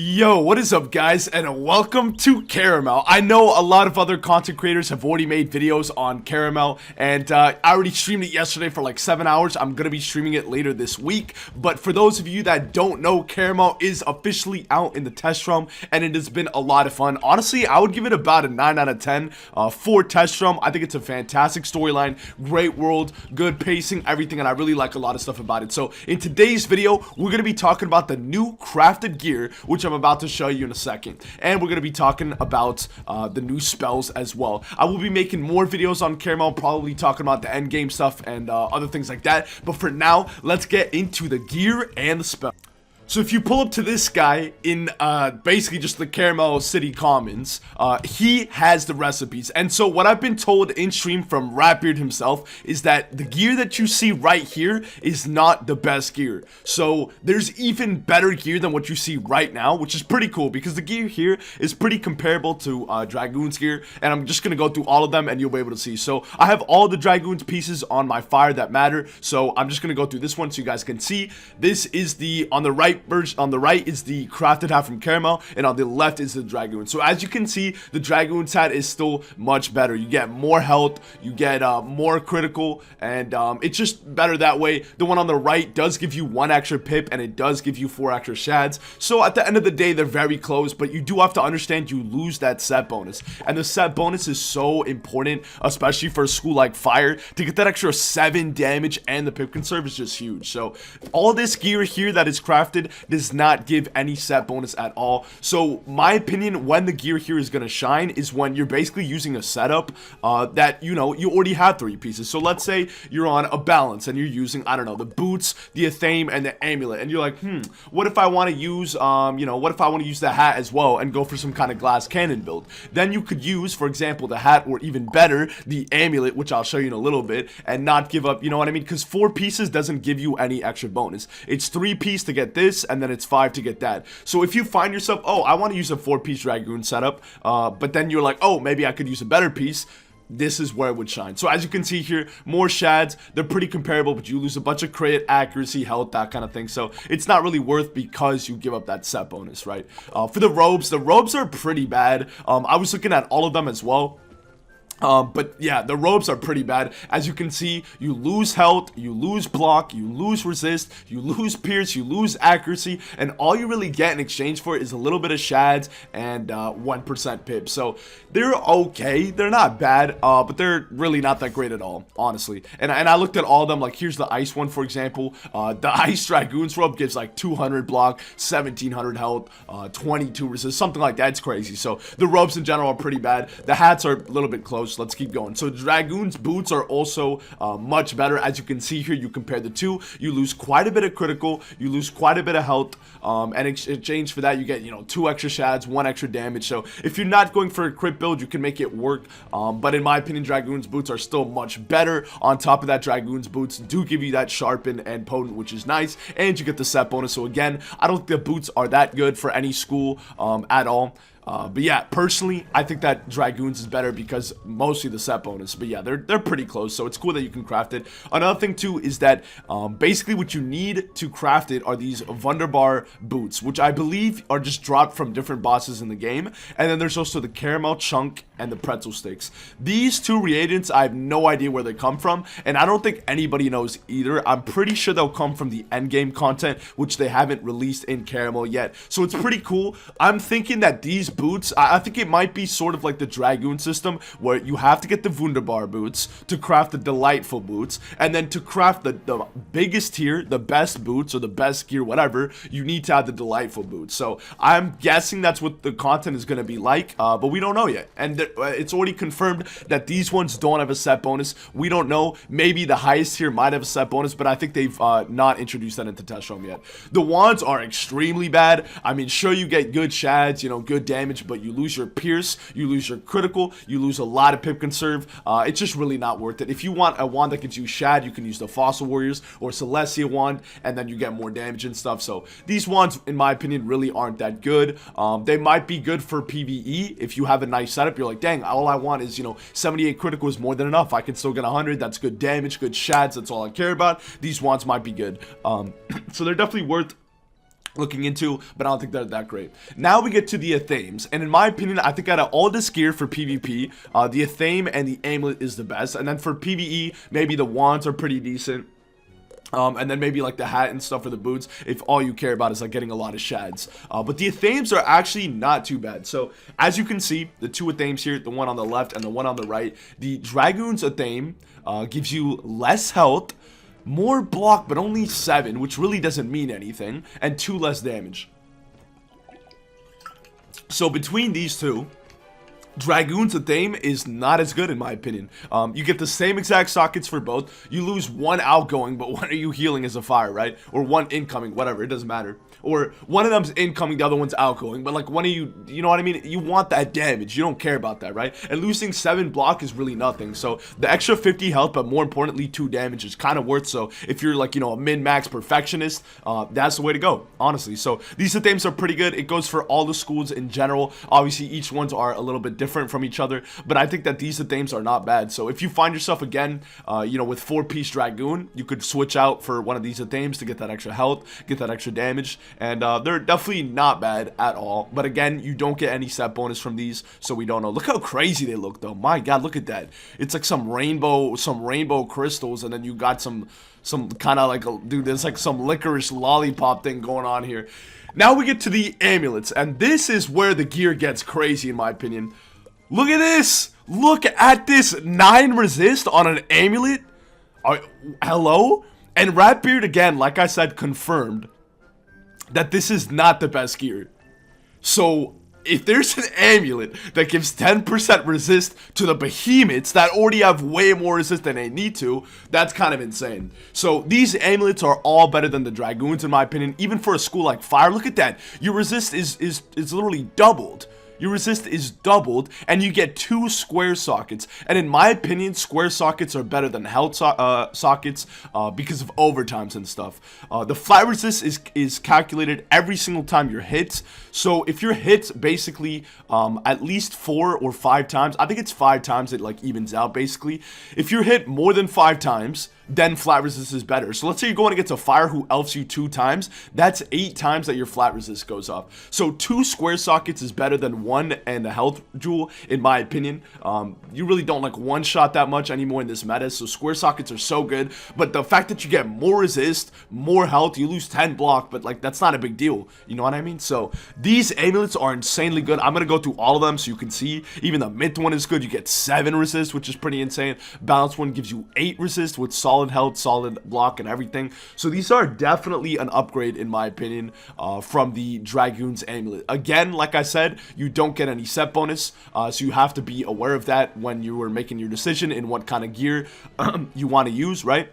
Yo, what is up guys, and welcome to Karamelle. I know a lot of other content creators have already made videos on Karamelle, and I already streamed it yesterday for like 7 hours. I'm gonna be streaming it later this week, but for those of you that don't know, Karamelle is officially out in the test realm, and it has been a lot of fun. Honestly, I would give it about a 9 out of 10 for test realm. I think it's a fantastic storyline, great world, good pacing, everything, and I really like a lot of stuff about it. So in today's video, we're gonna be talking about the new crafted gear, which I'm about to show you in a second, and we're going to be talking about the new spells as well. I will be making more videos on Karamelle, probably talking about the end game stuff and other things like that, but for now, let's get into the gear and the spell. So if you pull up to this guy in basically just the Karamelle City Commons, he has the recipes. And so what I've been told in stream from Ratbeard himself is that the gear that you see right here is not the best gear. So there's even better gear than what you see right now, which is pretty cool because the gear here is pretty comparable to Dragoon's gear. And I'm just going to go through all of them and you'll be able to see. So I have all the Dragoon's pieces on my fire that matter. So I'm just going to go through this one so you guys can see. This is the, on the right is the crafted hat from Karamelle, and on the left is the Dragoon. So as you can see, the Dragoon's hat is still much better. You get more health, you get more critical, and it's just better that way. The one on the right does give you 1 extra pip, and it does give you 4 extra shads. So at the end of the day, they're very close, but you do have to understand you lose that set bonus, and the set bonus is so important, especially for a school like Fire. To get that extra 7 damage and the pip conserve is just huge. So all this gear here that is crafted does not give any set bonus at all. So my opinion, when the gear here is going to shine is when you're basically using a setup that, you know, you already have 3 pieces. So let's say you're on a balance and you're using, I don't know, the boots, the athame, and the amulet, and you're like, what if I want to use you know, what if I want to use the hat as well and go for some kind of glass cannon build? Then you could use, for example, the hat, or even better, the amulet, which I'll show you in a little bit, and not give up, you know what I mean? Because 4 pieces doesn't give you any extra bonus. It's 3 pieces to get this, and then it's 5 to get that. So if you find yourself, oh, I want to use a 4-piece Dragoon setup, but then you're like, oh, maybe I could use a better piece, this is where it would shine. So as you can see here, more shads, they're pretty comparable, but you lose a bunch of crit, accuracy, health, that kind of thing. So it's not really worth because you give up that set bonus, right? For the robes are pretty bad. I was looking at all of them as well. But yeah, the robes are pretty bad. As you can see, you lose health, you lose block, you lose resist, you lose pierce, you lose accuracy, and all you really get in exchange for it is a little bit of shads and 1% pip. So they're okay, they're not bad, but they're really not that great at all, honestly. And I looked at all of them. Like, here's the ice one, for example. The ice Dragoon's robe gives like 200 block, 1700 health, 22 resist, something like that. It's crazy. So the robes in general are pretty bad. The hats are a little bit close. Let's keep going. So Dragoon's boots are also much better. As you can see here, you compare the two, you lose quite a bit of critical, you lose quite a bit of health, and in exchange for that, you get, you know, 2 extra shads, 1 extra damage. So if you're not going for a crit build, you can make it work, but in my opinion, Dragoon's boots are still much better. On top of that, Dragoon's boots do give you that sharpen and potent, which is nice, and you get the set bonus. So again, I don't think the boots are that good for any school at all. But yeah, personally, I think that Dragoon's is better because mostly the set bonus. But yeah, they're pretty close, so it's cool that you can craft it. Another thing too is that basically what you need to craft it are these Wunderbar boots, which I believe are just dropped from different bosses in the game. And then there's also the Karamelle chunk and the pretzel sticks. These 2 reagents, I have no idea where they come from, and I don't think anybody knows either. I'm pretty sure they'll come from the endgame content, which they haven't released in Karamelle yet. So it's pretty cool. I'm thinking that these boots, I think it might be sort of like the Dragoon system, where you have to get the Wunderbar boots to craft the delightful boots, and then to craft the biggest tier, the best boots, or the best gear, whatever, you need to have the delightful boots. So I'm guessing that's what the content is going to be like, but we don't know yet. And it's already confirmed that these ones don't have a set bonus. We don't know. Maybe the highest tier might have a set bonus, but I think they've not introduced that into test realm yet. The wands are extremely bad. I mean, sure, you get good shads, you know, good damage, but you lose your pierce, you lose your critical, you lose a lot of pip conserve. It's just really not worth it. If you want a wand that gives you shad, you can use the Fossil Warriors or Celestia wand, and then you get more damage and stuff. So these wands, in my opinion, really aren't that good. They might be good for PvE if you have a nice setup. You're like, dang, all I want is, you know, 78 critical is more than enough. I can still get 100. That's good damage, good shads. That's all I care about. These wands might be good. So they're definitely worth looking into, but I don't think they're that great. Now we get to the Athames, and in my opinion, I think out of all this gear for PvP, the Athame and the Amulet is the best, and then for PvE, maybe the wands are pretty decent. And then maybe like the hat and stuff for the boots, if all you care about is like getting a lot of shads. But the Athames are actually not too bad. So as you can see, the two Athames here, the one on the left and the one on the right, the Dragoon's Athame gives you less health, more block, but only 7, which really doesn't mean anything, and 2 less damage. So between these two, Dragoon's Athame is not as good in my opinion. You get the same exact sockets for both. You lose one outgoing, but one are you healing as a fire, right? Or one incoming, whatever, it doesn't matter. Or one of them's incoming, the other one's outgoing, but like one of you, you know what I mean? You want that damage, you don't care about that, right? And losing 7 block is really nothing. So the extra 50 health, but more importantly 2 damage is kind of worth. So if you're like, you know, a min-max perfectionist, that's the way to go, honestly. So these Athames are pretty good. It goes for all the schools in general. Obviously each ones are a little bit different from each other, but I think that these Athames are not bad. So if you find yourself again, you know, with 4-piece Dragoon, you could switch out for one of these Athames to get that extra health, get that extra damage. And they're definitely not bad at all. But again, you don't get any set bonus from these, so we don't know. Look how crazy they look, though. My God, look at that. It's like some rainbow crystals, and then you got some kind of like, dude, there's like some licorice lollipop thing going on here. Now we get to the amulets, and this is where the gear gets crazy, in my opinion. Look at this. Look at this 9 resist on an amulet. Hello? And Ratbeard, again, like I said, confirmed that this is not the best gear. So if there's an amulet that gives 10% resist to the behemoths that already have way more resist than they need to, that's kind of insane. So these amulets are all better than the Dragoons in my opinion. Even for a school like Fire, look at that. Your resist is literally doubled. Your resist is doubled, and you get 2 square sockets. And in my opinion, square sockets are better than health sockets because of overtimes and stuff. The flat resist is calculated every single time you're hit. So if you're hit basically at least 4 or 5 times, I think it's 5 times it like evens out basically. If you're hit more than 5 times, then flat resist is better. So let's say you're going against a Fire who elfs you 2 times, that's 8 times that your flat resist goes off. So 2 square sockets is better than 1 and a health jewel, in my opinion. You really don't like one-shot that much anymore in this meta, so square sockets are so good. But the fact that you get more resist, more health, you lose 10 block, but like that's not a big deal. You know what I mean? So these amulets are insanely good. I'm going to go through all of them so you can see. Even the myth one is good. You get 7 resist, which is pretty insane. Balance one gives you 8 resist with solid health, solid block, and everything. So these are definitely an upgrade in my opinion from the Dragoon's amulet. Again, like I said, you don't get any set bonus, so you have to be aware of that when you are making your decision in what kind of gear you want to use, right?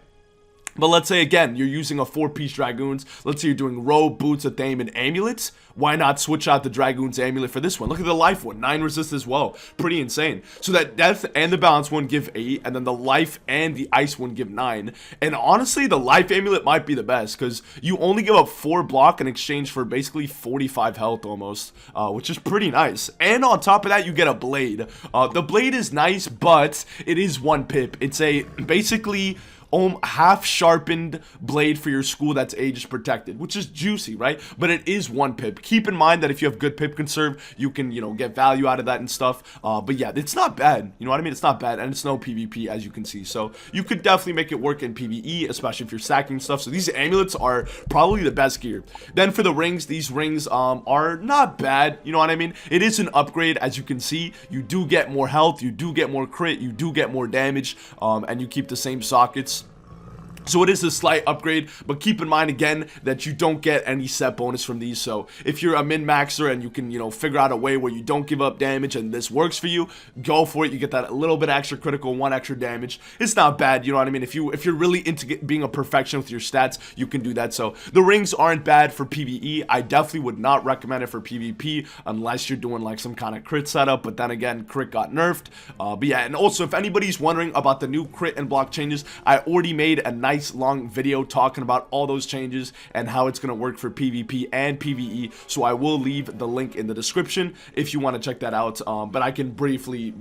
But let's say, again, you're using a 4-piece Dragoons. Let's say you're doing robe, boots, Athame, and amulets. Why not switch out the Dragoon's amulet for this one? Look at the life one, 9 resist as well. Pretty insane. So that death and the balance one give 8, and then the life and the ice one give 9. And honestly, the life amulet might be the best, because you only give up 4 block in exchange for basically 45 health almost, which is pretty nice. And on top of that, you get a blade. The blade is nice, but it is 1 pip. It's a basically half sharpened blade for your school that's age protected, which is juicy, right? But it is 1 pip. Keep in mind that if you have good pip conserve, you can, you know, get value out of that and stuff. But yeah, it's not bad. You know what I mean? It's not bad, and it's no PvP, as you can see. So you could definitely make it work in PvE, especially if you're stacking stuff. So these amulets are probably the best gear. Then for the rings, these rings are not bad. You know what I mean? It is an upgrade, as you can see. You do get more health, you do get more crit, you do get more damage, and you keep the same sockets. So it is a slight upgrade, but keep in mind again that you don't get any set bonus from these. So if you're a min-maxer and you can, you know, figure out a way where you don't give up damage and this works for you, go for it. You get that a little bit extra critical, 1 extra damage. It's not bad, you know what I mean? If you're really into being a perfection with your stats, you can do that. So the rings aren't bad for PvE. I definitely would not recommend it for PvP unless you're doing like some kind of crit setup, but then again, crit got nerfed. But yeah, and also if anybody's wondering about the new crit and block changes, I already made a nice long video talking about all those changes and how it's going to work for PvP and PvE, so I will leave the link in the description if you want to check that out. But I can briefly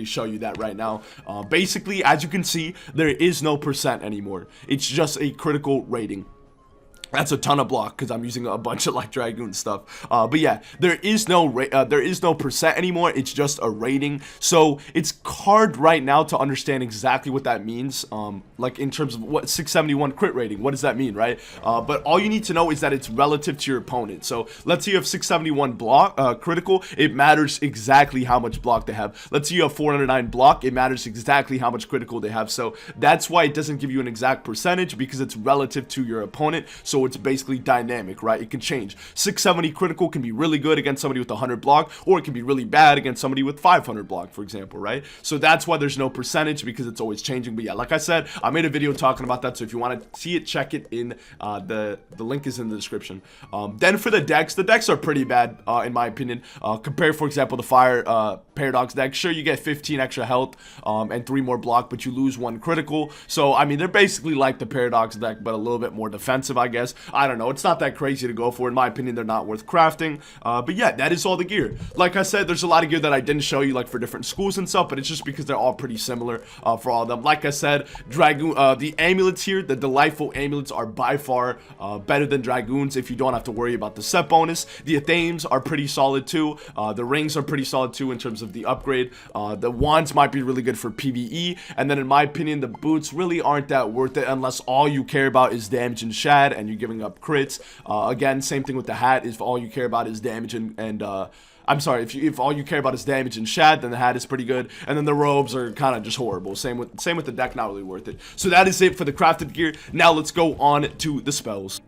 show you that right now. Basically, as you can see, there is no percent anymore. It's just a critical rating. That's a ton of block because I'm using a bunch of like Dragoon stuff. But yeah, there is no percent anymore. It's just a rating. So it's hard right now to understand exactly what that means. Like in terms of what 671 crit rating, what does that mean, right? But all you need to know is that it's relative to your opponent. So let's say you have 671 block critical. It matters exactly how much block they have. Let's say you have 409 block. It matters exactly how much critical they have. So that's why it doesn't give you an exact percentage, because it's relative to your opponent. So it's basically dynamic, right? It can change. 670 critical can be really good against somebody with 100 block, or it can be really bad against somebody with 500 block, for example, right? So that's why there's no percentage, because it's always changing. But yeah, like I said, I made a video talking about that, so if you want to see it, check it in the link is in the description. Then for the decks are pretty bad in my opinion. Compare, for example, the fire paradox deck. Sure, you get 15 extra health and 3 more block, but you lose 1 critical. So I mean, they're basically like the paradox deck, but a little bit more defensive, I guess. I don't know, it's not that crazy to go for. In my opinion, they're not worth crafting. But yeah, that is all the gear. Like I said, there's a lot of gear that I didn't show you, like for different schools and stuff, but it's just because they're all pretty similar for all of them. Like I said, Dragoon, the amulets here, the delightful amulets, are by far better than Dragoons if you don't have to worry about the set bonus. The Athames are pretty solid too. The rings are pretty solid too in terms of the upgrade. The wands might be really good for PvE, and then in my opinion, the boots really aren't that worth it unless all you care about is damage and shad and you're giving up crits. Again, same thing with the hat. If all you care about is damage and I'm sorry, if all you care about is damage and shad, then the hat is pretty good, and then the robes are kind of just horrible. Same with the deck, not really worth it. So that is it for the crafted gear. Now let's go on to the spells.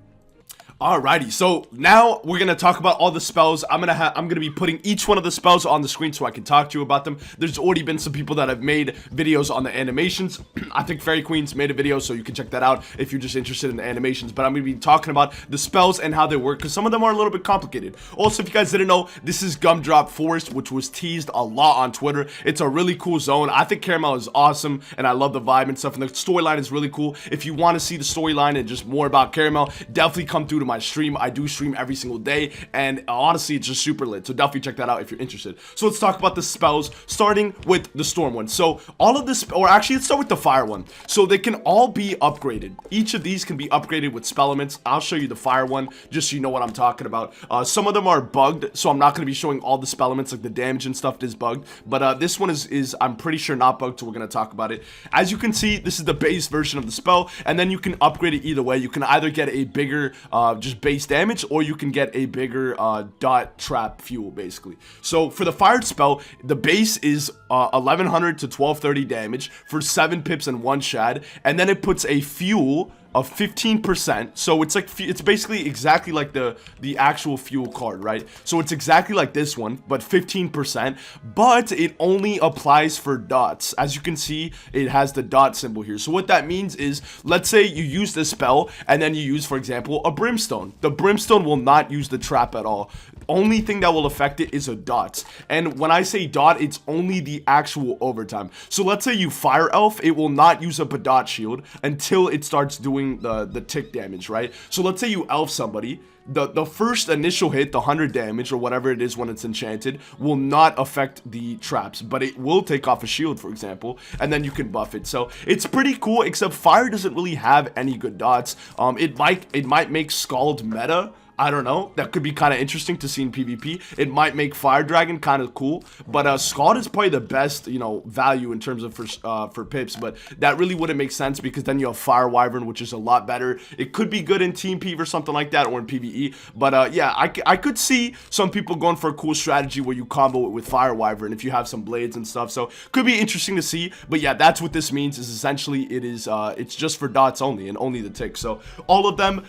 Alrighty, so now we're gonna talk about all the spells. I'm gonna be putting each one of the spells on the screen so I can talk to you about them. There's already been some people that have made videos on the animations. I think Fairy Queen's made a video, so you can check that out if you're just interested in the animations. But I'm gonna be talking about the spells and how they work, because some of them are a little bit complicated. Also, if you guys didn't know, this is Gumdrop Forest, which was teased a lot on Twitter. It's a really cool zone. I think Karamelle is awesome, and I love the vibe and stuff, and the storyline is really cool. If you want to see the storyline and just more about Karamelle, definitely come through to my stream. I do stream every single day, and honestly, it's just super lit. So definitely check that out if you're interested. So let's talk about the spells, starting with the storm one. So all of this, or actually, let's start with the fire one. So they can all be upgraded. Each of these can be upgraded with spellements. I'll show you the fire one just so you know what I'm talking about. Some of them are bugged, so I'm not going to be showing all the spellements, like the damage and stuff is bugged. But this one is I'm pretty sure not bugged, so we're going to talk about it. As you can see, this is the base version of the spell, and then you can upgrade it either way. You can either get a bigger just base damage, or you can get a bigger dot trap fuel, basically. So for the fired spell, the base is 1100 to 1230 damage for 7 pips and 1 shad, and then it puts a fuel of 15%. So it's like, it's basically exactly like the actual fuel card, right? So it's exactly like this one, but 15%, but it only applies for dots. As you can see, it has the dot symbol here. So what that means is, let's say you use this spell and then you use, for example, a brimstone. The brimstone will not use the trap at all. Only thing that will affect it is a dot. And when I say dot, it's only the actual overtime. So let's say you fire elf, it will not use up a dot shield until it starts doing the tick damage, right? So let's say you elf somebody, the first initial hit, the 100 damage or whatever it is when it's enchanted, will not affect the traps, but it will take off a shield, for example, and then you can buff it. So it's pretty cool, except fire doesn't really have any good dots. It might make Scald meta. I don't know, that could be kind of interesting to see in PvP. It might make Fire Dragon kind of cool, but Scald is probably the best, you know, value in terms of for pips, but that really wouldn't make sense because then you have Fire Wyvern, which is a lot better. It could be good in Team PvP or something like that, or in PvE, but yeah, I could see some people going for a cool strategy where you combo it with Fire Wyvern if you have some blades and stuff, so could be interesting to see. But yeah, that's what this means, is essentially it is it's just for dots only, and only the tick. So all of them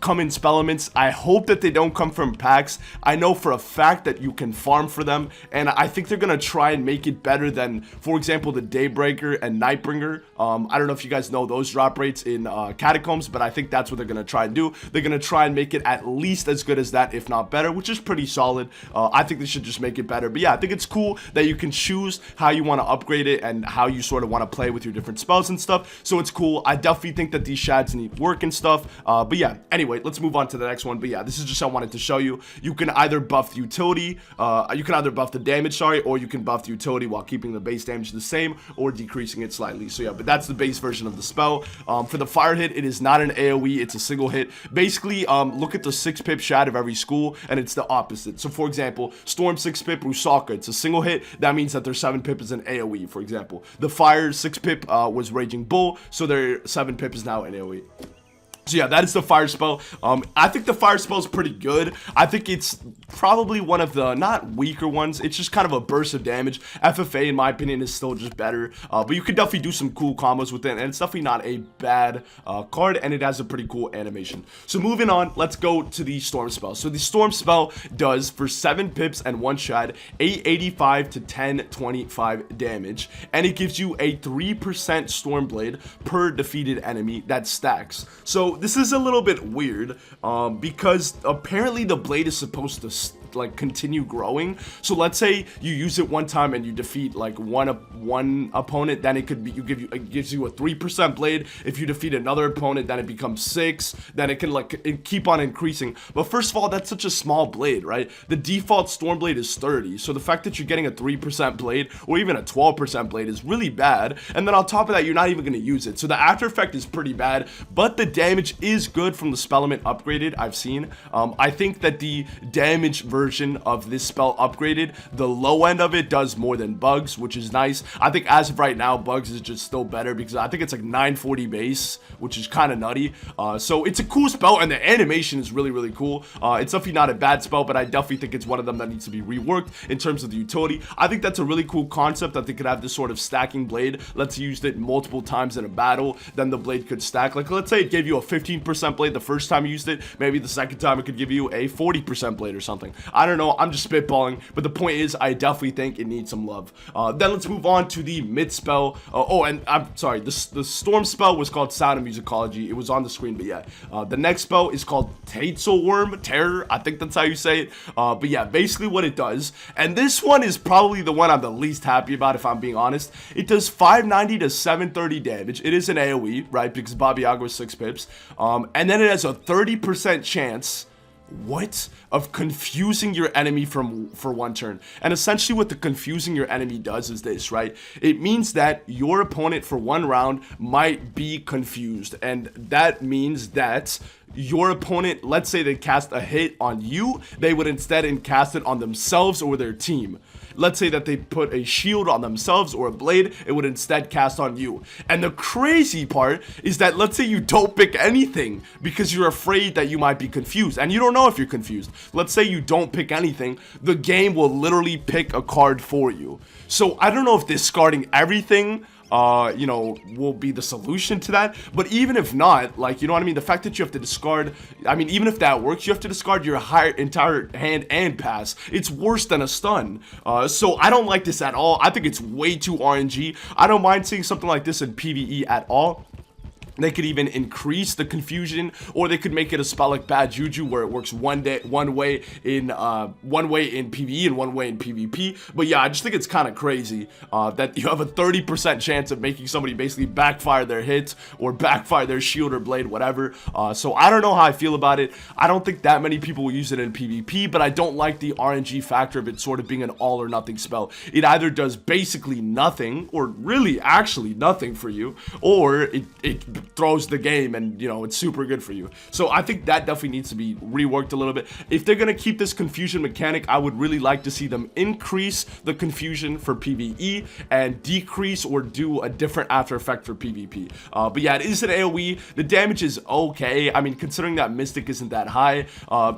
come in spellements. I hope that they don't come from packs. I know for a fact that you can farm for them, and I think they're gonna try and make it better than, for example, the Daybreaker and Nightbringer. I don't know if you guys know those drop rates in Catacombs, but I think that's what they're gonna try and do. They're gonna try and make it at least as good as that, if not better, which is pretty solid. I think they should just make it better. But yeah, I think it's cool that you can choose how you want to upgrade it and how you sort of want to play with your different spells and stuff. So it's cool. I definitely think that these shads need work and stuff. But yeah, anyway, let's move on to the next one. but yeah, this is just I wanted to show you. You can either buff the utility, you can either buff the damage, sorry, or you can buff the utility while keeping the base damage the same or decreasing it slightly. So yeah, but that's the base version of the spell. For the fire hit, it is not an AoE, it's a single hit. Basically, look at the 6-pip shad of every school, and it's the opposite. So for example, Storm 6-pip, Rusaka, it's a single hit. That means that their 7-pip is an AoE, for example. The fire 6-pip was Raging Bull, so their 7-pip is now an AoE. So yeah, that is the fire spell. I think the fire spell is pretty good. I think it's probably one of the not weaker ones. It's just kind of a burst of damage. FFA, in my opinion, is still just better. But you could definitely do some cool combos with it, and it's definitely not a bad card, and it has a pretty cool animation. So moving on, let's go to the storm spell. So the storm spell does, for 7 pips and 1 shad, 885 to 1025 damage, and it gives you a 3% storm blade per defeated enemy that stacks. So this is a little bit weird because apparently the blade is supposed to like continue growing. So let's say you use it one time and you defeat like one opponent, then it gives you a 3% blade. If you defeat another opponent, then it becomes 6. Then it can keep on increasing. But first of all, that's such a small blade, right? The default storm blade is 30. So the fact that you're getting a 3% blade or even a 12% blade is really bad. And then on top of that, you're not even going to use it. So the after effect is pretty bad, but the damage is good from the spellement upgraded I've seen. I think that the damage version of this spell upgraded, the low end of it does more than Bugs, which is nice. I think as of right now, Bugs is just still better because I think it's like 940 base, which is kind of nutty. So it's a cool spell, and the animation is really, really cool. It's definitely not a bad spell, but I definitely think it's one of them that needs to be reworked in terms of the utility. I think that's a really cool concept, that they could have this sort of stacking blade. Let's use it multiple times in a battle, then the blade could stack. Like, let's say it gave you a 15% blade the first time you used it, maybe the second time it could give you a 40% blade or something. I don't know, I'm just spitballing, but the point is, I definitely think it needs some love. Then let's move on to the mid spell. Oh, and I'm sorry, the storm spell was called Sound of Musicology. It was on the screen, but yeah. The next spell is called Tatzelworm Terror. I think that's how you say it. But yeah, basically what it does, and this one is probably the one I'm the least happy about, if I'm being honest. It does 590 to 730 damage. It is an AoE, right, because Baba Yaga was 6 pips. And then it has a 30% chance of confusing your enemy for 1 turn. And essentially what the confusing your enemy does is this, right? It means that your opponent for 1 round might be confused, and that means that your opponent, let's say they cast a hit on you, they would instead cast it on themselves or their team. Let's say that they put a shield on themselves or a blade, it would instead cast on you. And the crazy part is that let's say you don't pick anything because you're afraid that you might be confused, and you don't know if you're confused. Let's say you don't pick anything, the game will literally pick a card for you. So I don't know if discarding everything you know, will be the solution to that, but even if not, like, you know what I mean, the fact that you have to discard, I mean, even if that works, you have to discard your entire hand and pass. It's worse than a stun. So I don't like this at all. I think it's way too RNG. I don't mind seeing something like this in PvE at all. They could even increase the confusion, or they could make it a spell like Bad Juju, where it works one way in PvE and one way in PvP. But yeah, I just think it's kind of crazy that you have a 30% chance of making somebody basically backfire their hit or backfire their shield or blade, whatever. So I don't know how I feel about it. I don't think that many people will use it in PvP, but I don't like the RNG factor of it sort of being an all or nothing spell. It either does basically nothing, or really actually nothing for you, or it throws the game and, you know, it's super good for you. So I think that definitely needs to be reworked a little bit. If they're gonna keep this confusion mechanic, I would really like to see them increase the confusion for PvE and decrease or do a different after effect for PvP. But yeah, it is an AoE. The damage is okay. I mean, considering that Mystic isn't that high,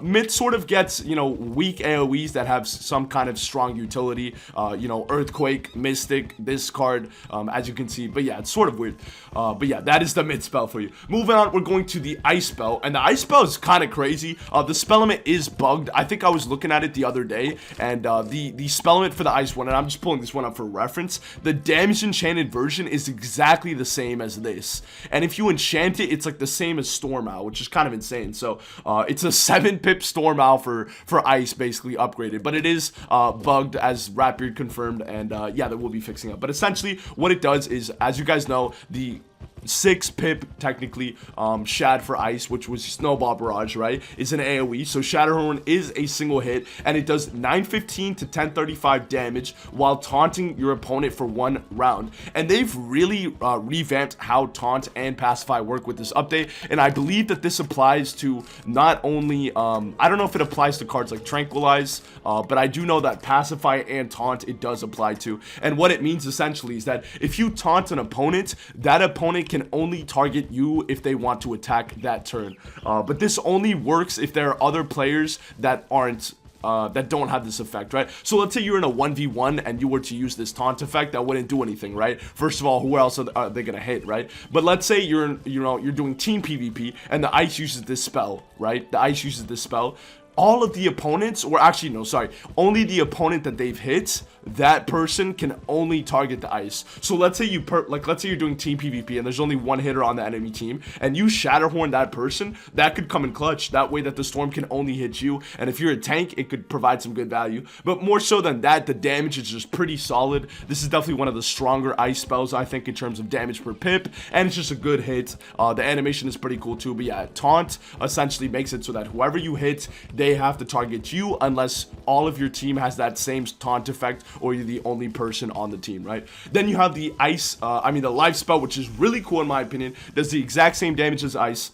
Myth sort of gets, you know, weak AoEs that have some kind of strong utility. You know, Earthquake, Mystic, this card, as you can see. But yeah, it's sort of weird. But yeah, that is the Myth spell for you. Moving on, we're going to the ice spell, and the ice spell is kind of crazy. The spellement is bugged. I think I was looking at it the other day, and the spellement for the ice one, and I'm just pulling this one up for reference, the damage enchanted version is exactly the same as this, and if you enchant it, it's like the same as Storm Owl, which is kind of insane. So it's a 7-pip Storm Owl for ice, basically upgraded, but it is bugged, as Ratbeard confirmed, and yeah, that will be fixing up. But essentially what it does is, as you guys know, the 6 pip technically. Shad for ice, which was snowball barrage, right, is an AoE. So Shatterhorn is a single hit, and it does 915 to 1035 damage while taunting your opponent for 1 round. And they've really revamped how taunt and pacify work with this update, and I believe that this applies to not only I don't know if it applies to cards like Tranquilize, but I do know that pacify and taunt it does apply to. And what it means essentially is that if you taunt an opponent, that opponent can only target you if they want to attack that turn. But this only works if there are other players that aren't that don't have this effect, right? So let's say you're in a 1v1 and you were to use this taunt effect, that wouldn't do anything, right? First of all, who else are they gonna hit, right? But let's say you're doing team PvP and the ice uses this spell, right? The ice uses this spell. All of the opponents, or actually no, sorry, only the opponent that they've hit, that person can only target the ice. So let's say let's say you're doing team PvP and there's only one hitter on the enemy team, and you Shatterhorn that person, that could come in clutch. That way that the storm can only hit you, and if you're a tank, it could provide some good value. But more so than that, the damage is just pretty solid. This is definitely one of the stronger ice spells, I think, in terms of damage per pip, and it's just a good hit. The animation is pretty cool too. But yeah, taunt essentially makes it so that whoever you hit, they have to target you unless all of your team has that same taunt effect, or you're the only person on the team, right? Then you have the ice, the life spell, which is really cool in my opinion. Does the exact same damage as ice,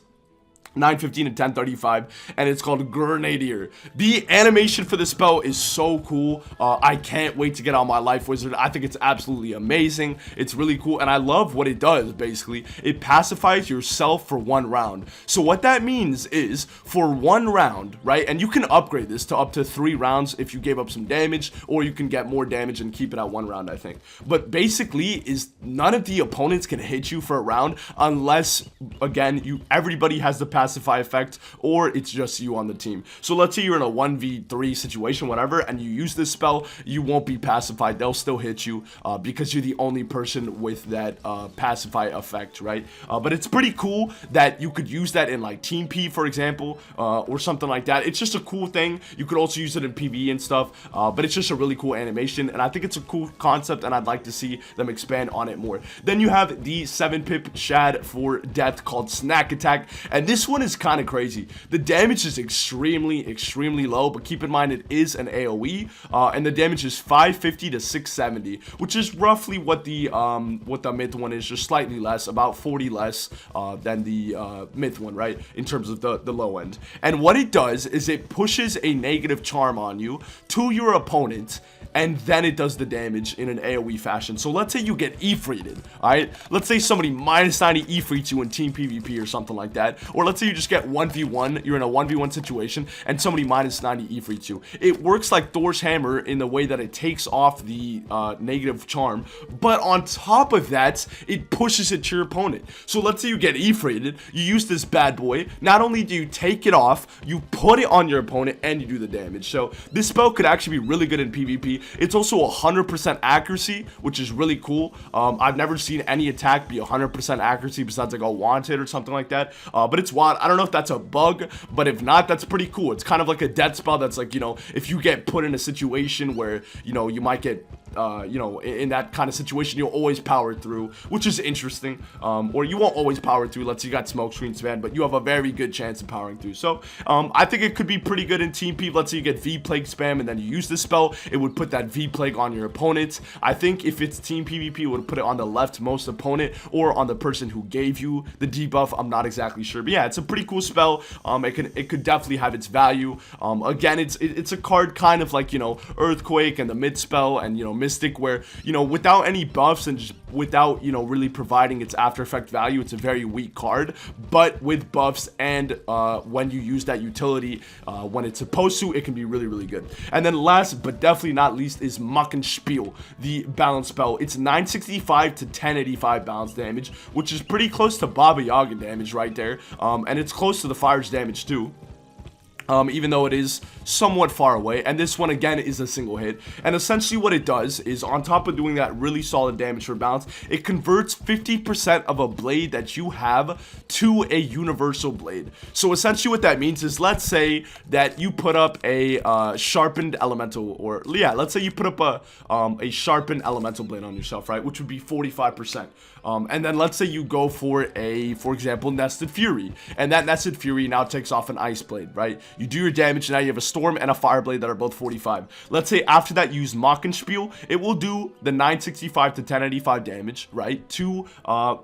915 and 1035, and it's called Grenadier. The animation for this spell is so cool. I can't wait to get on my life wizard. I think it's absolutely amazing. It's really cool, and I love what it does. Basically, it pacifies yourself for 1 round. So what that means is for 1 round, right, and you can upgrade this to up to 3 rounds if you gave up some damage, or you can get more damage and keep it at 1 round, I think. But basically is none of the opponents can hit you for a round unless, again, everybody has the pacify effect, or it's just you on the team. So let's say you're in a 1v3 situation, whatever, and you use this spell, you won't be pacified. They'll still hit you because you're the only person with that pacify effect, right? But it's pretty cool that you could use that in like Team P, for example, or something like that. It's just a cool thing. You could also use it in PvE and stuff, but it's just a really cool animation, and I think it's a cool concept, and I'd like to see them expand on it more. Then you have the 7 pip shad for death called Snack Attack, and this one is kind of crazy. The damage is extremely low, but keep in mind it is an AoE, and the damage is 550 to 670, which is roughly what the myth one is, just slightly less, about 40 less than the myth one, right, in terms of the low end. And what it does is it pushes a negative charm on you to your opponent, and then it does the damage in an AoE fashion. So let's say you get Ifrited, alright? Let's say somebody minus 90 Ifrits you in Team PvP or something like that. Or let's say you just get 1v1, you're in a 1v1 situation, and somebody minus 90 Ifrits you. It works like Thor's hammer in the way that it takes off the negative charm, but on top of that, it pushes it to your opponent. So let's say you get Ifrited, you use this bad boy, not only do you take it off, you put it on your opponent, and you do the damage. So this spell could actually be really good in PvP. It's also 100% accuracy, which is really cool. I've never seen any attack be 100% accuracy besides like a wanted or something like that. But it's wild. I don't know if that's a bug, but if not, that's pretty cool. It's kind of like a death spell that's like, if you get put in a situation where, you might get in that kind of situation, you'll always power through, which is interesting. Or you won't always power through. Let's say you got smoke screen spam, but you have a very good chance of powering through. So I think it could be pretty good in Team P. Let's say you get V Plague spam and then you use this spell, it would put that V Plague on your opponent. I think if it's Team PvP, it would put it on the leftmost opponent or on the person who gave you the debuff. I'm not exactly sure, but yeah, it's a pretty cool spell. It could definitely have its value. Again, it's a card kind of like Earthquake and the mid spell and Mystic, where without any buffs and just without really providing its after effect value, it's a very weak card. But with buffs and when you use that utility when it's supposed to, it can be really good. And then last but definitely not least is Muck and Spiel, the balance spell. It's 965 to 1085 balance damage, which is pretty close to Baba Yaga damage right there, and it's close to the fire's damage too. even though it is somewhat far away. And this one again is a single hit, and essentially what it does is, on top of doing that really solid damage for balance, it converts 50% of a blade that you have to a universal blade. So essentially what that means is, let's say that you put up a sharpened elemental, or yeah, let's say you put up a sharpened elemental blade on yourself, right, which would be 45%. And then let's say you go for example, nested fury, and that nested fury now takes off an ice blade, right? You do your damage, and now you have a storm and a fire blade that are both 45. Let's say after that you use Mockenspiel, it will do the 965 to 1085 damage, right, to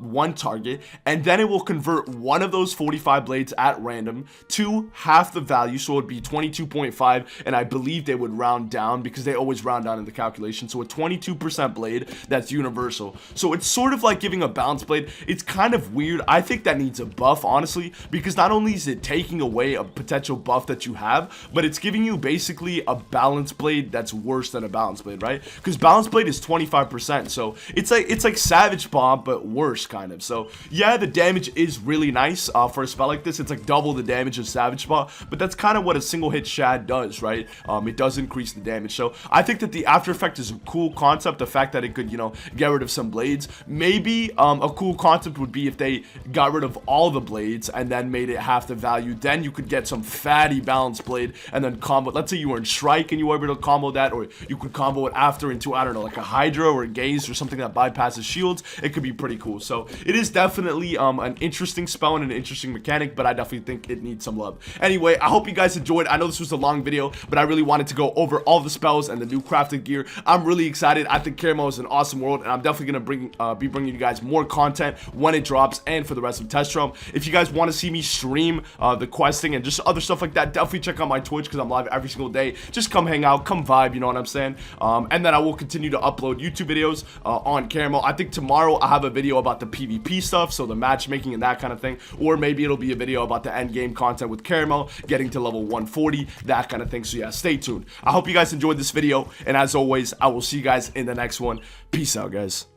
one target, and then it will convert one of those 45 blades at random to half the value, so it would be 22.5, and I believe they would round down because they always round down in the calculation, so a 22% blade that's universal. So it's sort of like giving a balance blade. It's kind of weird. I think that needs a buff, honestly, because not only is it taking away a potential buff that you have, but it's giving you basically a balance blade that's worse than a balance blade, right? Because balance blade is 25%, so it's like Savage Bomb but worse, kind of. So yeah, the damage is really nice for a spell like this. It's like double the damage of Savage Bomb, but that's kind of what a single hit shad does, right? It does increase the damage. So I think that the after effect is a cool concept. The fact that it could, you know, get rid of some blades. Maybe a cool concept would be if they got rid of all the blades and then made it half the value. Then you could get some fatty balance blade and then combo. Let's say you were in Shrike and you were able to combo that, or you could combo it after into, I don't know, like a Hydra or a Gaze or something that bypasses shields. It could be pretty cool. So it is definitely an interesting spell and an interesting mechanic, but I definitely think it needs some love. Anyway, I hope you guys enjoyed. I know this was a long video, but I really wanted to go over all the spells and the new crafted gear. I'm really excited. I think Karamelle is an awesome world, and I'm definitely gonna be bringing you guys more content when it drops and for the rest of Test Realm. If you guys want to see me stream the questing and just other stuff like that, definitely check out my Twitch because I'm live every single day. Just come hang out, come vibe, you know what I'm saying? And then I will continue to upload YouTube videos on Karamelle. I think tomorrow I have a video about the PvP stuff, so the matchmaking and that kind of thing, or maybe it'll be a video about the end game content with Karamelle, getting to level 140, that kind of thing. So yeah, stay tuned. I hope you guys enjoyed this video, and as always, I will see you guys in the next one. Peace out, guys.